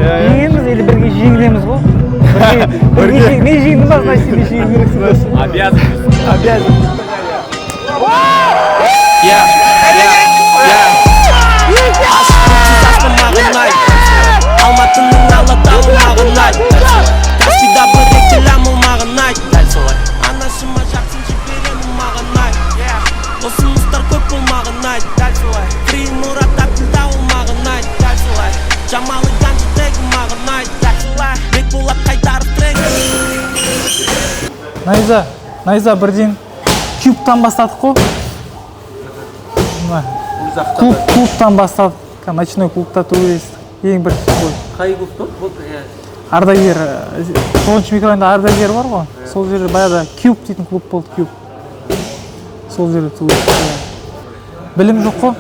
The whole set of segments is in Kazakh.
Жеңеміз или бірге жеңілеміз ғой? Мен жеңдім ба, значит сен жеңу керексің. Обязан. Алматының алатауы мағынай Каспийда бір рекламы мағынай Дәл солай Анашыма жақсын жіберемін мағынай Досымыздар көп бол мағынай Дәл солай Фрин Мұрат Абділдауы мағынай Дәл солай Жамалы Ганжы тегі мағынай Дәл солай Бекболат Қайдаров трегі Найза бірден кубтан бастадық қой? Клубтан бастадық. Ночной клубта төбелестік. Ең бірінші бой. Қай клубта? Ардагер, 9-шы микрорайонда Ардагер бар ғой. Сол жерде баяғыда Куб дейтін клуб болды, Куб. Сол жерде төбелестік. Білім жоқ қой.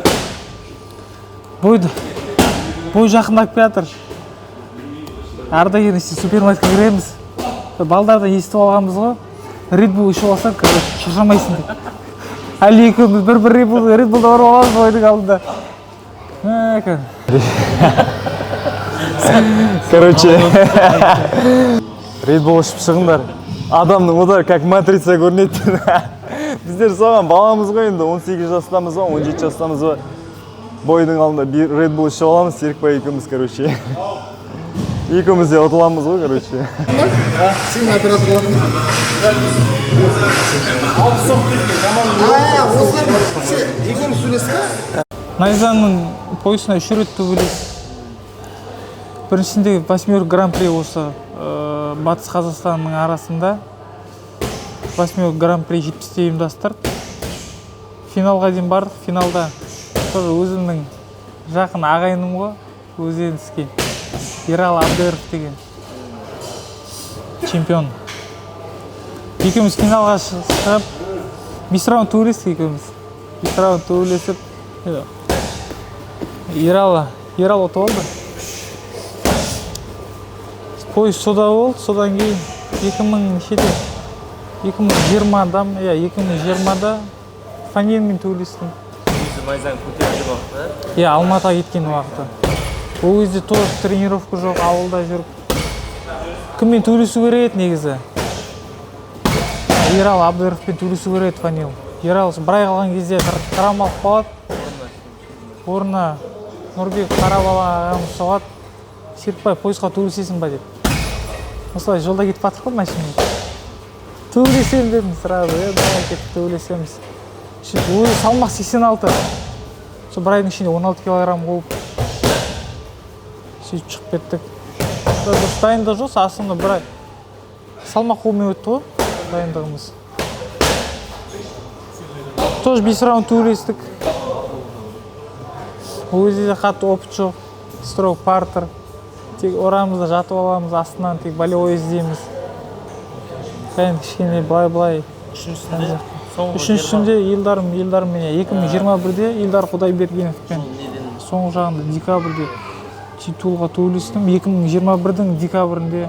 Бой жақындап келатыр. Ардагер супермаркетке кіреміз. Балдардан естіп алғанбыз ғой. Red Bull ішіп алсаң, шаршамайсың деп. Әлі екеуміз бір Red Bull'да барып аламыз бойдың алдында. Короче, Red Bull ішіп шығыңдар. Адамның одар как матрица көрінеді. Біздер соған баламыз ғой енді 18 жастамыз ба, 17 жастамыз ба. Бойдың алдында бір Red Bull ішіп аламыз, Серікбай екеуміз, короче. Екеуміз де ұтыламыз ғой, короче. Сен операторлардың екеуміз сөйлесті ме? Найзаның поясына 3 рет төбелестік. Біріншінде 8 гран-при осы Батыс Қазақстанның арасында 8 гран-при 70-те ұйымдастырып. Финалға дейін бардық. Финалда өзімнің жақын ағайыным ғой, Өзенский. Ералы Абдыров деген чемпион. Екеуміз финалға шығып, 5 раунд төбелестік екеуміз. 5 раунд төбелесіп, Ералы ұтып алды. Пояс сода болды, содан кейін 2020-да Фанилмен төбелестім. Найзаны көтерген уақытта? Алматыға кеткен уақытта. Ол кезде тоже тренировка жоқ, ауылда жүріп. Кіммен төбелесу керек негізі? Ералы Абдыровпен төбелесу керек Фанил. Ералы бір ай қалған кезде қарамалық болады. Орнына Нұрбек Қарабала ағамыз соғады. Серікбай поясқа төбелесесің ба деп. Осылай жолда кетіп баттық қой машинамен. Төбелесем дедім сразу, давай кетіп төбелесеміз. Өзі салмақ 86. Сол бір айдың ішінде 16 килограмм қойып. Сөйтіп шығып кеттік. Дұрыс дайындық жоқ, асында бір ай салмақ қолмен өтті ғой дайындығымыз. Тоже 5 раунд төбелестік. Ол кезде қатты опыт жоқ. Строк партер. Тек орамызда жатып аламыз, астынан тек болевой іздейміз. Кішкене былай. Үшіншісінде Елдарым менен 2021-де Елдар Құдайбергеновпен соңғы жағында декабрьде титулға төбелестім. 2021-дің декабрінде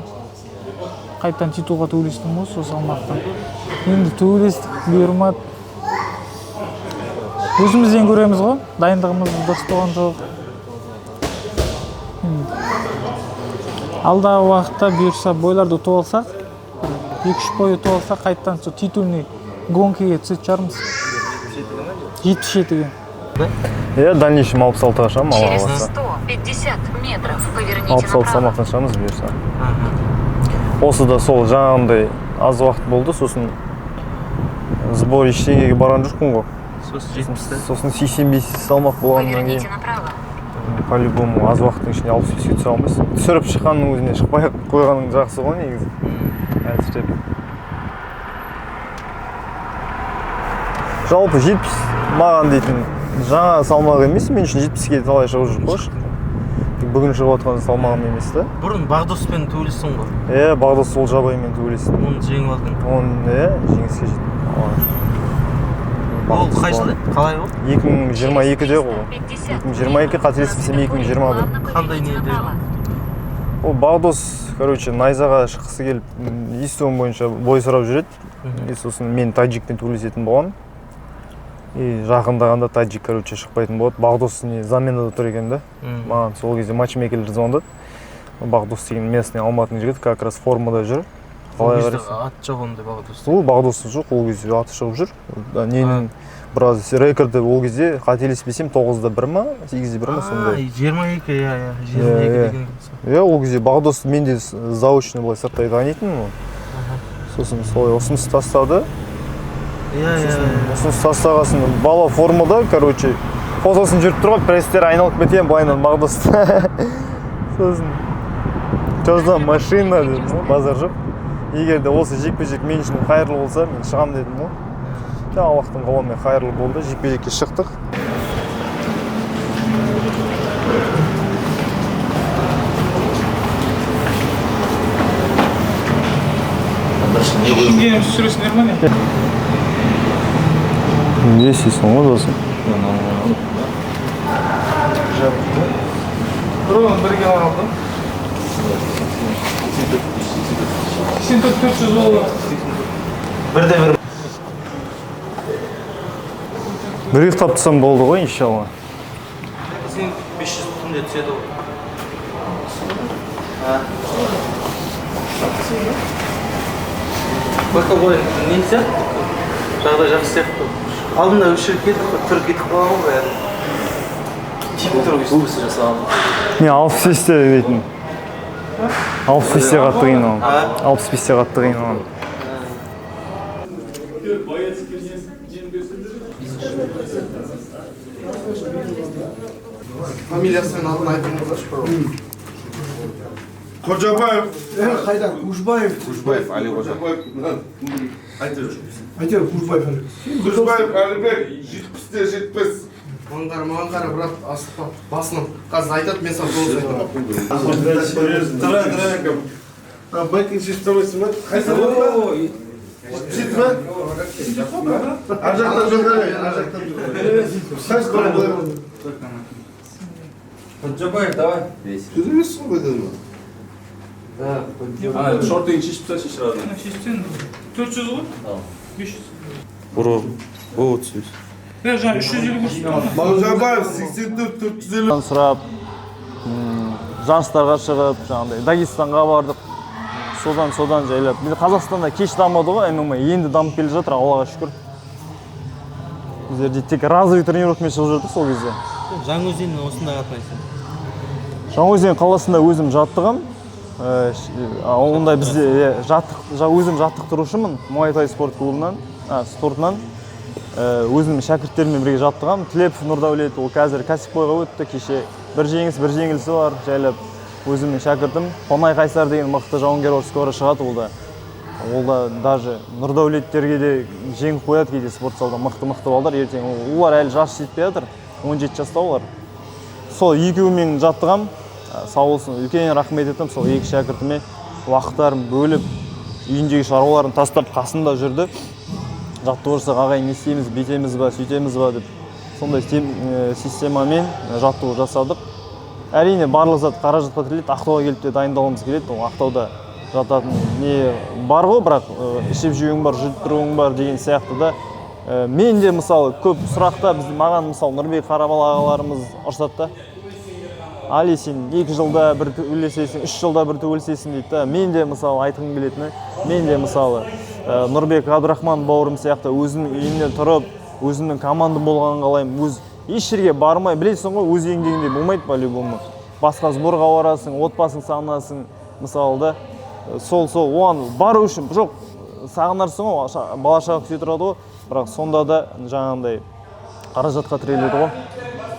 қайттан титулға төбелестім ғой сол салмақтан. Енді төбелестік бұйырмады. Өзімізден көреміз ғой, дайындығымыз дұрыс болған жоқ. Алдағы уақытта бұйырса бойларды ұтып алсақ, 2-3 бой ұтып алсақ, қайттан сол титульный гонкаға түсетін шығармыз. 77-ге. Дальнейшем 66-ға шығамын, алла қаласа. Через 150 метров поверните 66 салмақтан шығамыз бұйырса. Осы да сол жаңағындай аз уақыт болды, сосын сбор ештеңеге барған жоқпын ғой. Сосын 85 салмақ болғаннан кейін по-любому аз уақыттың ішінде 65-ге түсе алмайсың. Түсіріп шыққанның өзіне шықпай қойғаның жақсы ғой негізі. Жалпы 70 маған дейтін жаңа салмақ емес, мен үшін 70-ге талай шығып жүр қойшы. Бүгін шығып отқан салмағым емес та. Бұрын Бағдоспен төбелестің ғой? Бағдос Солжабаймен төбелестім. Оны жеңіп алдың? Оны жеңіске жеттім. Ол қай жылы? Қалай ол? 2022-де ғой. 2022, қателеспесем 2021. Қандай неде? Ол Бағдос, найзаға шыққысы келіп, естуім бойынша бой сұрап жүреді. Сосын мен таджикпен төбелесетін болған. Жақындағанда таджик шықпайтын болады. Бағдос заменада тұр екен да. Маған сол кезде матчмейкерлер звондады. Багдос деген местный Алматының жігіті как раз формада жүр. Қалай қарайсың? Ат жоқ ондай Багдос. Ол Багдос жоқ, ол кезде аты шығып жүр. Ненің біраз рекорды ол кезде қателеспесем 9-1 ма, 8-1 ма сондай. 22, иә, 22 деген. Иә, ол кезде Багдос мен де заочный былай сырттай танитынмын. Сосын солай ұсыныс тастады. Ұсыныс тастағасын бала формада, короче, фотосын жүріп тұрған, пресстер айналып кеткен байынан Багдоста. Сосын жаздан машина дедім, базар жоқ. Егер де осы жекпе-жек мен үшін қайырлы болса, мен шығам дедім ғой. Аллахтың қалауымен қайырлы болды, жекпе-жекке шықтық. Кімге сүресіңдер ма не? Не істейсің ғой досын? Бұрын бірге алғандым. 84-400 болды. Бірде-бір. Бір ұйықтап тұрсам болды ғой, иншалла. Сен 500 түнде түседі ғой. Бақа былай не сияқты? Жағдай жақсы сияқты. Алдында өшіріп кетіп, тұрып кетіп қалған ғой бәрі. Типі тұрып көбісі жасаған. Не, 65-те дейтін. 65-те қатты қиналам. 65-те қатты қиналам. Фамилиясы мен атын айтыңыздаршы, пожалуйста. Қожабаев. Қайда? Кужбаев. Кужбаев Али Қожабаев. Айтыр, Кужбаев Али. Кужбаев Алибек 70-те 70. Маған қара, брат, асықпа. Басынан. Қазір айтады, мен саған жол сайтым. Тұра, бәкінші істемейсің бе? Қайсы болды? Жетті ме? Аржақтан жоғары, аржақтан жоғары. Қайсы болды? Кожабаев, давай. Сөземесің ғой дедім. Шортыңды шешіп тасташы сразу. Шешсен 400 ғой? 500. Бұрын, бұл 30. Жаңа 350 көрсетті. Қожабаев 84-450. Сұрап, жарыстарға шығып, жаңағыдай Дагестанға бардық. Содан жайлап. Біз Қазақстанда кеш дамады ғой, ММА енді дамып келе жатыр, Аллаға шүкір. Біздерде тек разовый тренировкамен шығып жүрдік сол кезде. Жаңаөзеннен осында қатынайсың. Жаңаөзен қаласында өзім жаттығам. Онда бізде өзім жаттықтырушымын Muay-Thai спорт клубынан, спортынан. Өзім шәкірттеріммен бірге жаттығам. Тілепов Нұрдәулет, ол қазір кәсіпқойға өтті, кеше бір жеңілісі бар, жайлап өзімнің шәкіртім. Қонай Қайсар деген мықты жауынгер скоро шығады ол да. Ол да даже Нұрдәулеттерге де жеңіп қояды кейде спорт залда мықты балдар. Ертең олар әлі жас жетпей жатыр, 17 жаста олар. Сол екеуімен жаттығам. Сау болсын, үлкен рахмет етім, сол екі шәкіртіме уақыттарын бөліп, үйіндегі шаруаларын тастап қасында жүрді. Жаттығырсақ ағай не істейміз, бүйтеміз ба, сөйтеміз ба деп. Сондай системамен жаттығу жасадық. Әрине барлық зат қаражатқа тіреледі, Ақтауға келіп те дайындалғымыз келеді. Ақтауда жататын не бар ғой, бірақ ішіп жеуің бар, жүріп тұруың бар деген сияқты да. Мен де мысалы көп сұрақта маған мысалы Нұрбек Қарабал ағаларымыз ұрсады да. Али, сен 2 жылда бір өлесесің, 3 жылда бір өлесесің дейді да. Мен де мысалы айтқым келетіні, мен де мысалы Нұрбек Абдрахман бауырым сияқты өзінің үйінде тұрып, өзінің командам болғанын қалаймын. Өз еш жерге бармай, білесің ғой, өз еңбегіңде болмайды по-любому. Басқа сборға барасың, отбасың сағынасың, мысалы да. Сол оған бару үшін жоқ, сағынарсың ғой, бала-шаға күте тұрады ғой, бірақ сонда да жаңағындай қаражатқа тіреледі ғой.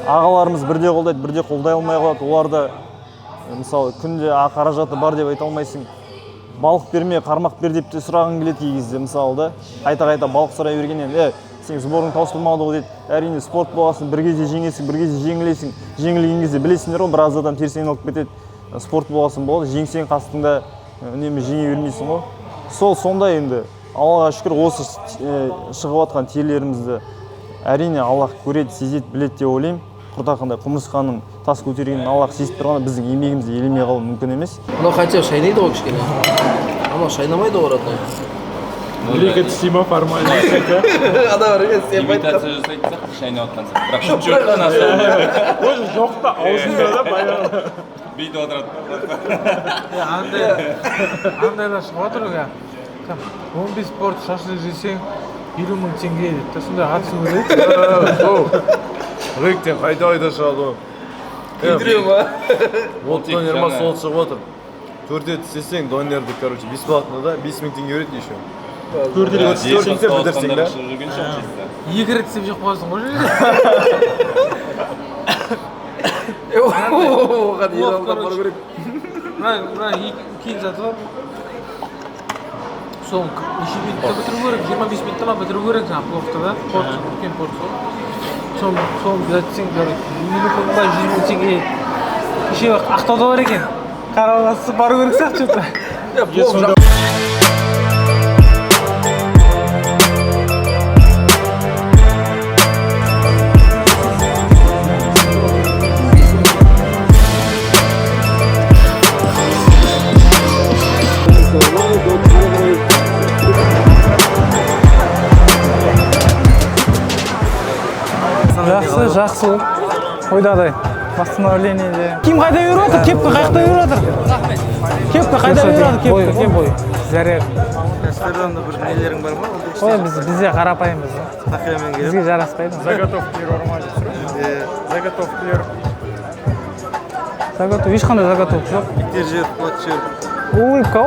Ағаларымыз бірде қолдайды, бірде қолдай алмай қалады. Оларда мысалы күнде қаражаты бар деп айта алмайсың. Балық берме, қармақ бер деп те сұрағың келеді кей кезде мысалы да. Қайта балық сұрай бергеннен, сен сборың таусылмады ғой дейді. Әрине спорт болғасын, бір кезде жеңесің, бір кезде жеңілесің. Жеңілген кезде білесіңдер ғой, біраз адам теріс айналып кетеді. Спорт болғасын болады, жеңсең қастыңда үнемі жеңе бермейсің ғой. Сондай енді Аллаға шүкір осы шығып жатқан терлерімізді әрине Аллах көреді, сезеді, біледі деп ойлаймын. Құртақандай құмырсқаның тас көтергенін Аллах сезіп тұрғанда біздің еңбегімізді елемей қалу мүмкін емес. Анау хотя шайнайды ғой кішкене. Анау шайнамайды ғой родной. Бір-екі тістейма формально. Ана бар емес, сен имитация жасайды да, шайнап жатқан сияқты. Бірақ шүт жоқ та, Жоқ та, аузында да баяғы. Бейді отырады. Андайлар шығып отыр ғой. 15 порт шашлық жесең 20 мың теңге дейді. Сондай қатысу керек. Рыктен қайда шығады ғой. Күйдіре ма? Вот донер ма сол шығып отыр. 4 ет істесең донерді, короче, бесплатно да, 5 мың теңге береді еще. 4 ет істесең бітірсең да. 2 рет істеп жеп қоясың ғой жерде. Оған Иранға бару керек. Мына кейін заты бар. Соң неше минутта бітіру керек? 25 минутта ма бітіру керек жаңағы пловты да? Порция, үлкен порция. Соң затсең, минутын ба 100 мың теңге. Кеше Ақтауда бар екен. Қараласы бару керек сияқты что-то. Жақсы. Ойдағыдай. Восстановлениеде. Ким қайда үйір отыр? Кепкі қайда үйір отыр? Кепкі қайда үйір отыр? Кепкі. Заряд. Инстаграмда бір нелерің бар ма? Ой, бізде қарапайымбыз. Тақиямен келіп. Бізге жараспайды. Заготовкалар бар Заготовка. Ешқандай заготовка жоқ. Иттер жер, плат жер. Улыбка.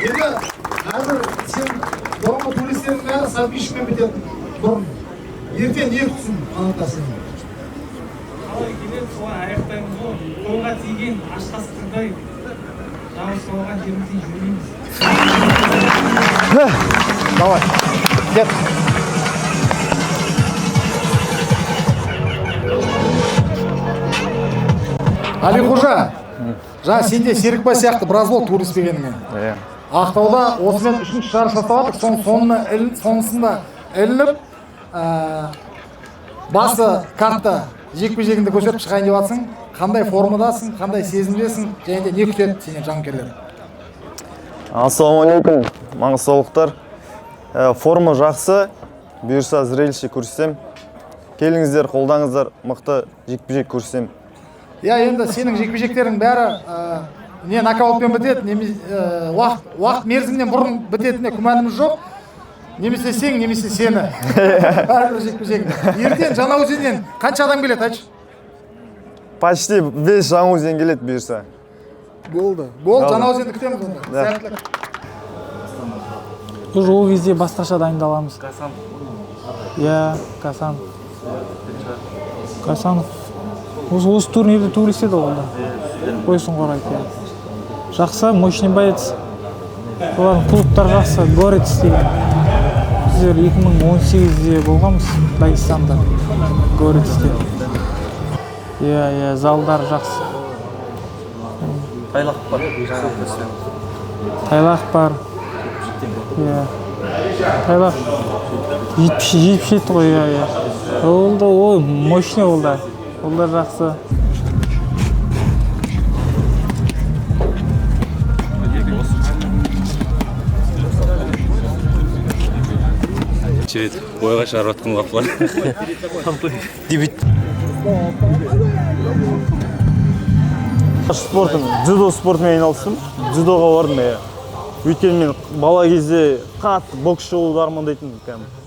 Енді қазір сен бұрынғы туристердің бәрі сапишмен бітетін бұрын. Ертең не күтсін анықтасын. Қалай келеді, солай аяқтаймыз ғой. Қолға тиген ашқастырдай жауыз соған жерімізден жүрмейміз. Давай, кет. Алиқожа, жаңа сенде Серікбай сияқты біраз болды турист дегеніңе. Ақтауда осымен 3-ші жарыс жасап жатыр, сонысында ілініп, басы картта жекпе-жегіңді көрсетіп шығайын деп жатсың. Қандай формадасың, қандай сезімдесің, және де не күтеді сенен жанкүйерлер? Ассалаумалейкум, маңғыстаулықтар. Форма жақсы, бұйырса зрелище көрсетем. Келіңіздер, қолдаңыздар, мықты жекпе-жек көрсетем. Я енді сенің жекпе-жектерің бәрі не нокаутпен бітеді, немесе уақыт мерзімнен бұрын бітетіне күмәніміз жоқ. Немесе сен, немесе сені. Бәрібір жекпе-жегінде. Ертең Жаңаөзеннен қанша адам келеді, айтшы? Почти 5 Жаңаөзен келеді бұйырса. Болды. Жаңаөзенді күтеміз онда. Сәттілік. Уже ол кезде басқаша дайындаламыз. Касанов. Осы турнирді турист еді олда. Қойсын қорайды. Жақсы, мощный боец. Олардың клубтар жақсы, Горец деген. Біздер 2018-де болғанбыз Дагестанда. Горецте. Залдар жақсы. Тайлақ бар. Тайлақ бар. Тайлақ 77 ғой. Олда, ой, мощный олда. Олдар жақсы. Черет, бойға шығарып атқан уақыт бар. Дебют. Дзюдо спортымен айналыстым. Дзюдоға бардым. Өйткені мен бала кезде қатты боксшы болуды армандайтын,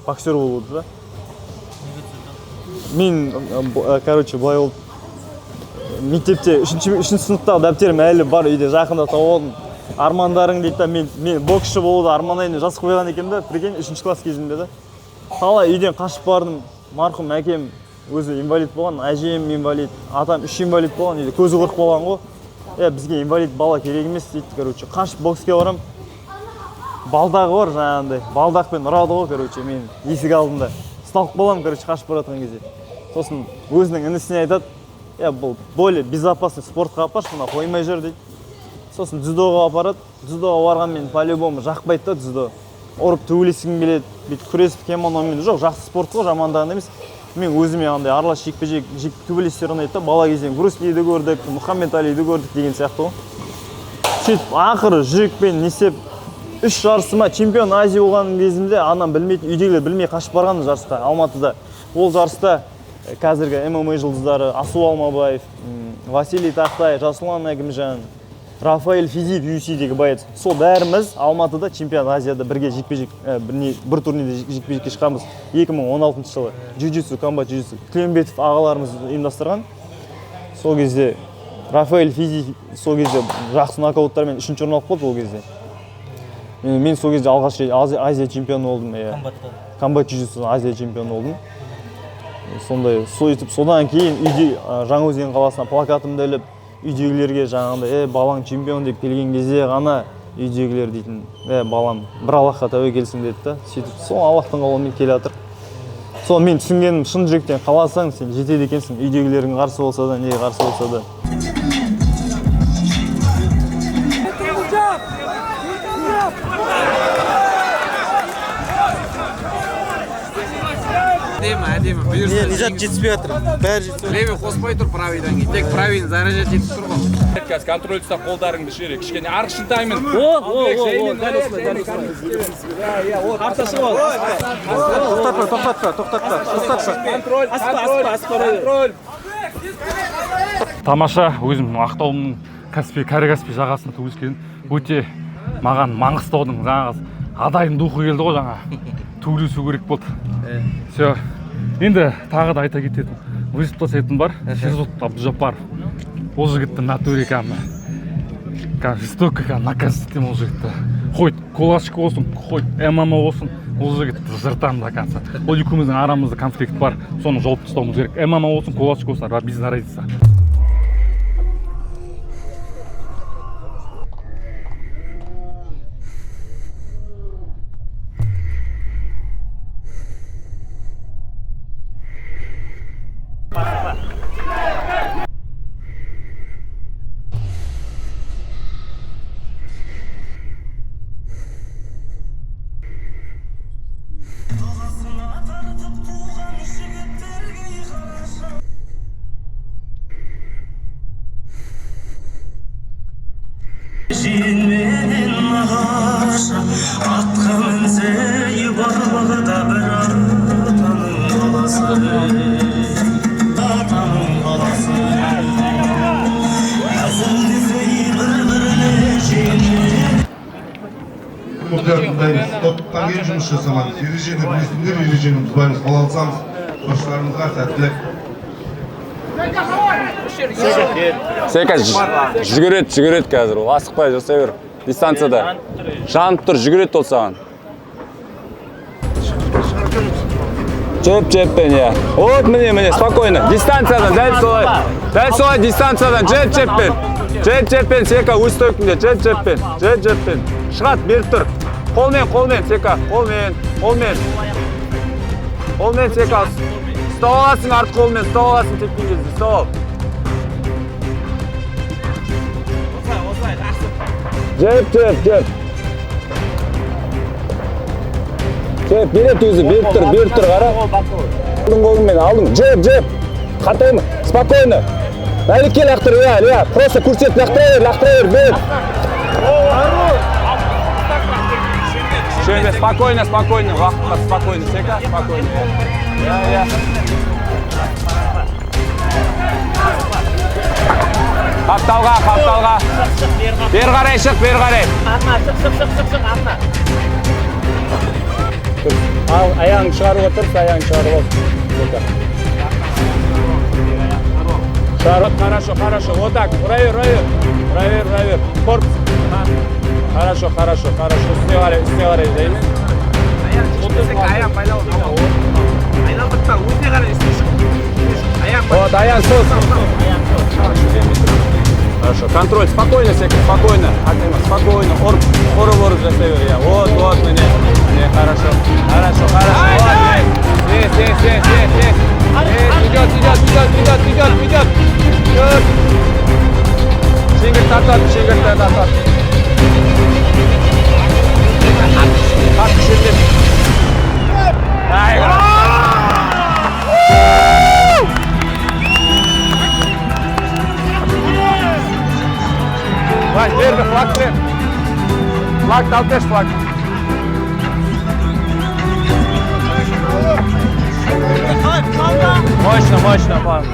боксер болуды да. Мен, короче, былай болды. Мектепте 3-ші сыныптағы дәптерім әлі бар, үйде жақында тауып алдым. Армандарың дейді, мен боксшы болуды армандайын жазып қойған екен да, прикинь, 3-ші класс кезімде да. Талай үйден қашып бардым. Марқұм әкем өзі инвалид болған, әжем инвалид, атам 3 инвалид болған, үйде көзі көріп болған ғой. Бізге инвалид бала керек емес дейді, короче. Қашып бокске барам. Балдағы бар жаңағындай. Балдақпен ұрады ғой, короче, мен есік алдында. Сталып болам, короче, қашып баратқан кезде. сосын өзінің інісіне айтады, бұл более безопасный спортқа апаршы, мына қоймай жүр дейді. Сосын дзюдоға апарады, дзюдоға барғанмен по-любому жақпайды да дзюдо. Ұрып төбелескім келеді, бүйтіп күресіп кемономен жоқ, жақсы спорт қой, жамандаған емес. Мен өзіме андай аралас жекпе-жек төбелестерін айтты, бала кезден Брюс-Лиді көрдік, Мұхаммед Алиді көрдік деген сияқты ғой. Сөйтіп ақыры жүрекпен несеп 3 жарысыма чемпион Азия болған кезімде анам білмейді, үйдегілер білмей қашып барған жарысқа Алматыда. Ол жарыста қазіргі ММА жұлдыздары Асу Алмабаев, Василий Тақтай, Жасұлан Әкімжан, Рафаэль Физиев UFC-дегі боец. Сол бәріміз Алматыда чемпион Азияда бірге жекпе-жек, бір турнирде жекпе-жекке шыққанбыз 2016 жылы. Jiu-jitsu, комбат jiu-jitsu. Тілеумбетов ағаларымыз ұйымдастырған. Сол кезде Рафаэль Физиев сол кезде жақсы нокауттармен 3-ші орын алып қалды ол кезде. Мен сол кезде алғаш Азия чемпионы болдым. Комбат jiu-jitsu Азия чемпионы болдым. Сондай сөйтіп содан кейін үйде Жаңаөзен қаласына плакатымды іліп үйдегілерге жаңағындай балаң чемпион деп келген кезде ғана үйдегілер дейтін балам бір Аллахқа тәуекелсің деді да. Сөйтіп сол Аллахтың қалауымен келе жатыр. Сол мен түсінгенім шын жүректен қаласаң сен жетеді екенсің, үйдегілерің қарсы болса да, неге қарсы болса да. Әдемі, бұйырса нижат жетіспей жатыр, бәрі жетіспей. Левый қоспай тұр правыйдан кейін, тек правыйын заряжат жетіп тұр ғой. Қазір контроль ұстап қолдарыңды шире, кішкене арық шынтаймен. Контроль. Тамаша, өзім Ақтаудың Кәрі-Каспий жағасында туылған. Өте маған Маңғыстаудың жаңағы адайдың духы келді ғой жаңа. Төйлесу керек болды. Все. Енді тағы да айта кететін. Выступта сайтым бар. Шерзот Абдужапаров. Ол жігітті натуре жестоко наказать етем ол жігітті. Хоть кулачка болсын, хоть ММА болсын, ол жігітті жыртам до конца. Ол екеуміздің арамызда конфликт бар. Соны жауып тастауымыз керек. ММА болсын, кулачка болсын, без разницы. Топтан кейін жұмыс жасамаңыз. Ережені білесіңдер, ережені бұзбаймыз. Қол алсаңыз, қоштарыңызға сәттілік. Сека жүгіреді қазір, ол асықпай жасай бер. Дистанцияда. Жанып тұр, жүгіреді ол саған. Жеп-жеппен, я. Вот, міне, спокойно. Дистанциядан, дәл солай дистанциядан, жеп-жеппен. Жеп-жеппен, Сека, өз стойкінде, жеп-жеппен. Шығат, беріп тұр. Қолмен, Сека, қолмен. Қолмен, Сека. Ұстау аласың, арт қолмен, ұстау аласың, теккен кезде, ұстау ал. Жеп. Жеп, берет өзі, беріп тұр, қара. Алдың қолыңмен, алдың, жеп. Қатаймы, спокойно. Әлікке лақтыр, я, просто көрсет, лақтыра бер, беріп. Спокойно, вақытқа спокойно, Сека, спокойно. Я. Қапталға. Бер қарай, шық. Арна, шық, арна. Ал, аяғын шығарып отырып, Сека. Шарот, хорошо, вот так, проверь. Корпус. Хорошо, үстіне қарай, деймін. Аян байлау. Айналдықта, өзіне қарай, үстіне шық. Вот, аян sos. Хорошо, контроль, спокойно, Сека, спокойно. Ұрып жасай бер, я. Вот, міне, хорошо. Вот, здесь. Идет. Şengir tartat. Kalk şimdi. Flag, verdi, flag ver. Flag, dalteş flag. Мощно, пан.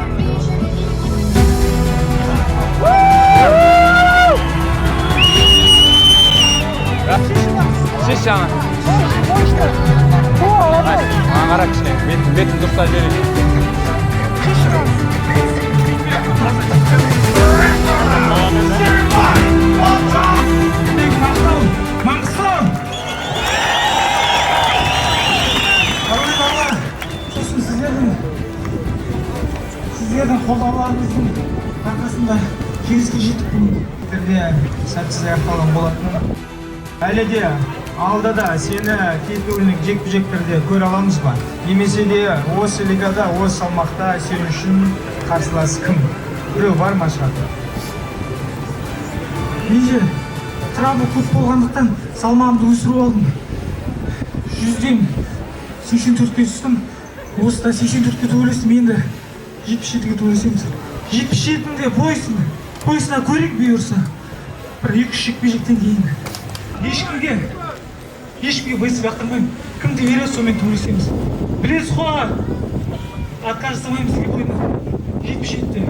Шиш ана. Маған қара кішкене, бетін дұрыстап жіберейін. Сіздердің қолдауларыңыздың арқасында жеңіске жеттік бүгін. Сәтсіз аяқталған болатын. Әлі де алдыда сені титулдық жекпе-жектерде көре аламыз ба? Немесе де осы лигада, осы салмақта сен үшін қарсылас кім? Біреу бар ма шығады? Менде травма көп болғандықтан салмағымды өсіріп алдым. 100-ден 84-ке түстім. Осыда 84-ке төбелестім, енді 77-ге төбелесеміз. 77-де бойсына көрек бұйырса. Бір 2-3 жекпе-жектен кейін. Ешкімге бойсыз бақтырмаймын. Кімді береді, сонымен төбелесеміз. Білесіз ғой, отказ жасамаймыз деп қойдым. 77-де.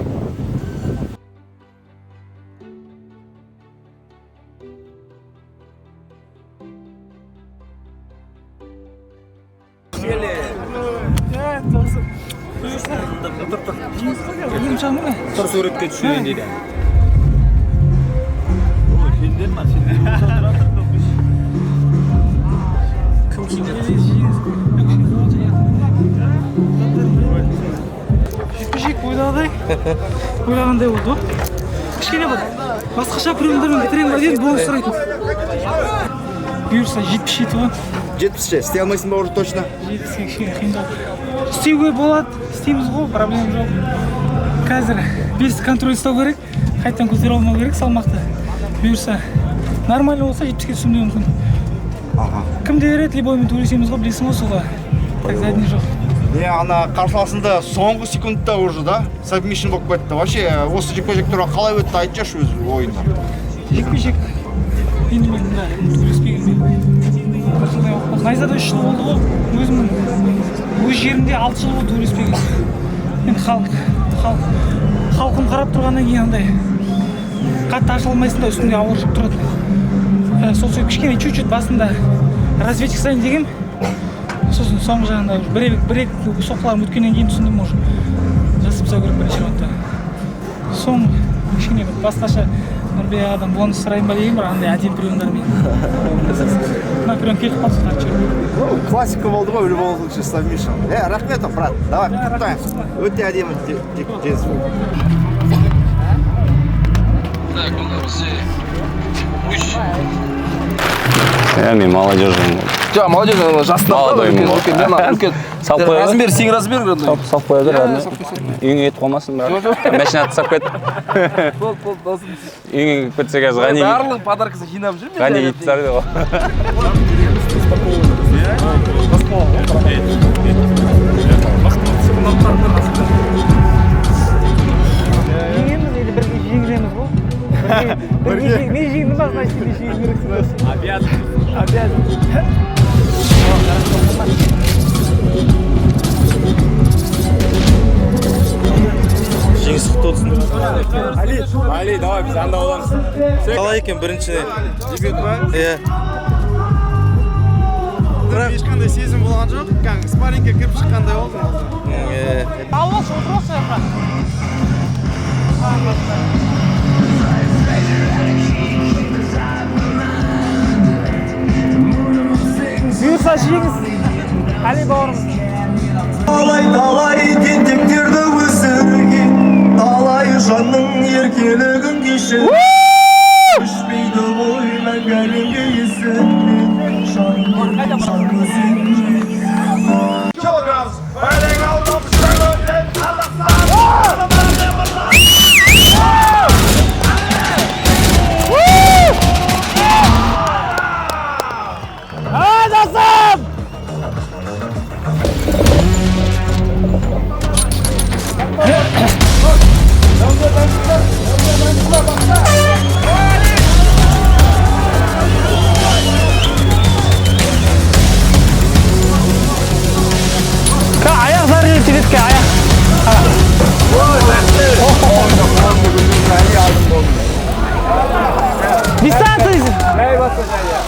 Тұр суретке түсейін дейді. Жекпе-жек ойлағандай болды. Кішкене бір басқаша приемдармен бітірейін ба дедім, бонус сұрайтын. Бұйырса 77 ғой. 70-ше, істей алмайсың ба уже точно? 70-ге кішкене қиындау. Істеуге болады, істейміз ғой, проблем жоқ. Қазір 5 контроль ұстау керек, қайтадан көтере алмау керек салмақты. Бұйырса нормально болса 70-ге түсімде мүмкін. Кімде береді, либоймен төбелесеміз ғой, білесің ғой соға. Так задний жоқ. Не, ана қарсыласында соңғы секундта уже, да? Сабмишн болып кетті. Вообще, осы жекпе-жек туралы қалай өтті айтшы өз ойында. Жекпе-жек енді мен төбелеспеген. Найзада 3 жыл болды ғой, өзімнің өз жерімде 6 жыл болды төбелеспеген. Енді халқым қарап тұрғаннан кейін андай қатты аша алмайсың да, үстінде ауыр жүк тұрады. Сол сөйтіп кішкене чуть-чуть басында разведчик сайын дегем. Сосын соңғы жағында бір-ек соққыларым өткеннен кейін түсіндім, уже жасып тастау керек бірінші раундта. Соң кішкене басқаша Нұрбек ағадан бонус сұрайын ба деген бір андай әдем приемдармен. Мына прием келіп қалды қарчы. Классика болды ғой, в любом случае сабмишн. Рахмет, брат, давай, құттықтайын. Өте әдемі жеңіс болды. Так, у нас мужчина. Мен молодежь. Жоқ, молодежь жасында. Размер, сен размер қандай? Салып қояды, үйіңе кетіп қалмасын, бірақ. Машинаты сап кет. Бол, досым. Үйіңе кетсе қазір ғани. Барлық подаркасын жинап жүрмін. Ғани кетіп сарды ғой. Жеңеміз или бірге жеңілеміз ғой? Мен жеңдім ба, значит, сен жеңген керексің. Обязан. Жеңіс құтты болсын. Али, давай біз анда боламыз. Қалай екен бірінші Дебют па? Иә. Ешқандай сезім болған жоқ, спаррингке кіріп шыққандай болды. Алла, вопрос это. Бұйырса жеңіс, Али бауырымыз. Талай тентектерді өсірген, талай жанның еркелігін кешір. Өшпейді ғой мәңгілікке есіммен, жаным сен. Молодцы, Женя.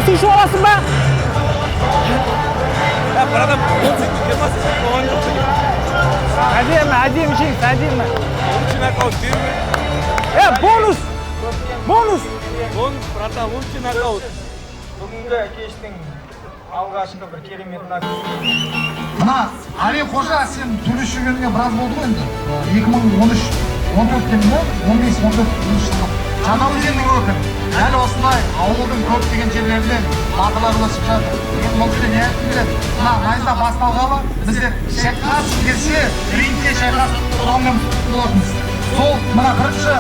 Суши аласың ба? Әдемі жеңіс, әдемі. Бонус! Бонус! Бонус, братан, лучший нокаут. Бүгінгі кештің алғашқы бір керемет нокаут. Мына Али Қожа, сен төреші жүргеніңе біраз болды ғой енді. 2013-14 ма? 15-14 жылы. Жаңаөзеннің өкілі. Дәл осындай ауылдың көптеген жерлерінен батырлар ұласып жатыр. Мен бұл жерде не айтқым келеді? Мына найза басталғалы біздер шайқасып келсе, рингте шайқасып тұрғанмен болатынбыз. Сол мына бірінші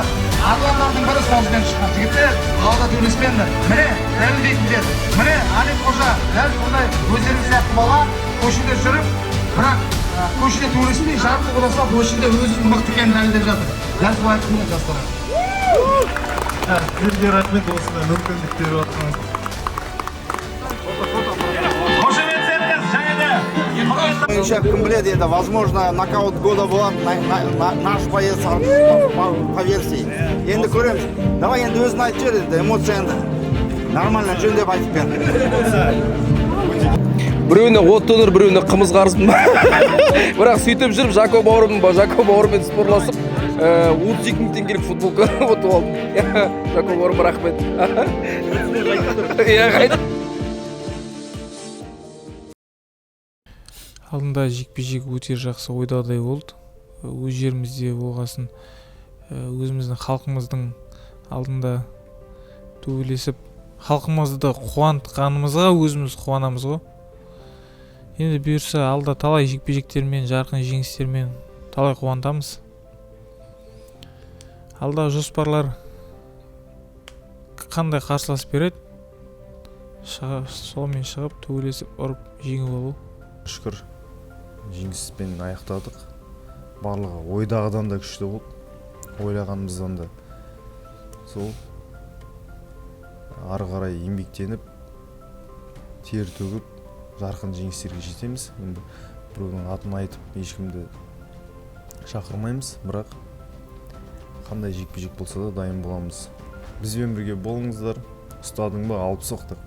ағалардың бірі сол жерден шыққан жігіттер алда төреспенді. Міне, дәлелдейтіндер. Міне, Али Қожа дәл сондай өздерің сияқты бала көшеде жүріп, бірақ көшеде төреспей жарты боласа көшеде өзінің мықты екенін дәлелдеп жатыр. Дәл солай айтқым келеді жастарға. Сіздерге рахмет, осындай мүмкіндік беріп жатқаныңыз. Кім біледі енді, возможно, нокаут года болады, наш боец по версии. Енді көреміз. Давай енді өзін айтып жер, енді эмоция енді. Нормально жөндеп айтып бер. Біреуіне от төнір, біреуіне қымыз қарызбын. Бірақ сөйтіп жүріп, Жако бауырмен спорласып, 32 мың теңгелік футболка ұтып алдым. Жако бауырым, рахмет. Алдында жекпе-жек өте жақсы ойдағыдай болды. Өз жерімізде болғасын, өзіміздің халқымыздың алдында төбелесіп, халқымызды қуантқанымызға өзіміз қуанамыз ғой. Енді бұйырса алда талай жекпе-жектермен, жарқын жеңістермен талай қуантамыз. Алда жоспарлар қандай қарсылас береді? Солмен шығып, төбелесіп, ұрып, жеңіп алу. Шүкір, жеңіспен аяқтадық. Барлығы ойдағыдан да күшті болды. Ойлағанымыздан да. Сол ары қарай еңбектеніп, тер төгіп, жарқын жеңістерге жетеміз. Енді біреудің атын айтып, ешкімді шақырмаймыз, бірақ қандай жекпе-жек болса да дайын боламыз. Бізбен бірге болыңыздар. Ұстадың ба, алып соқтық.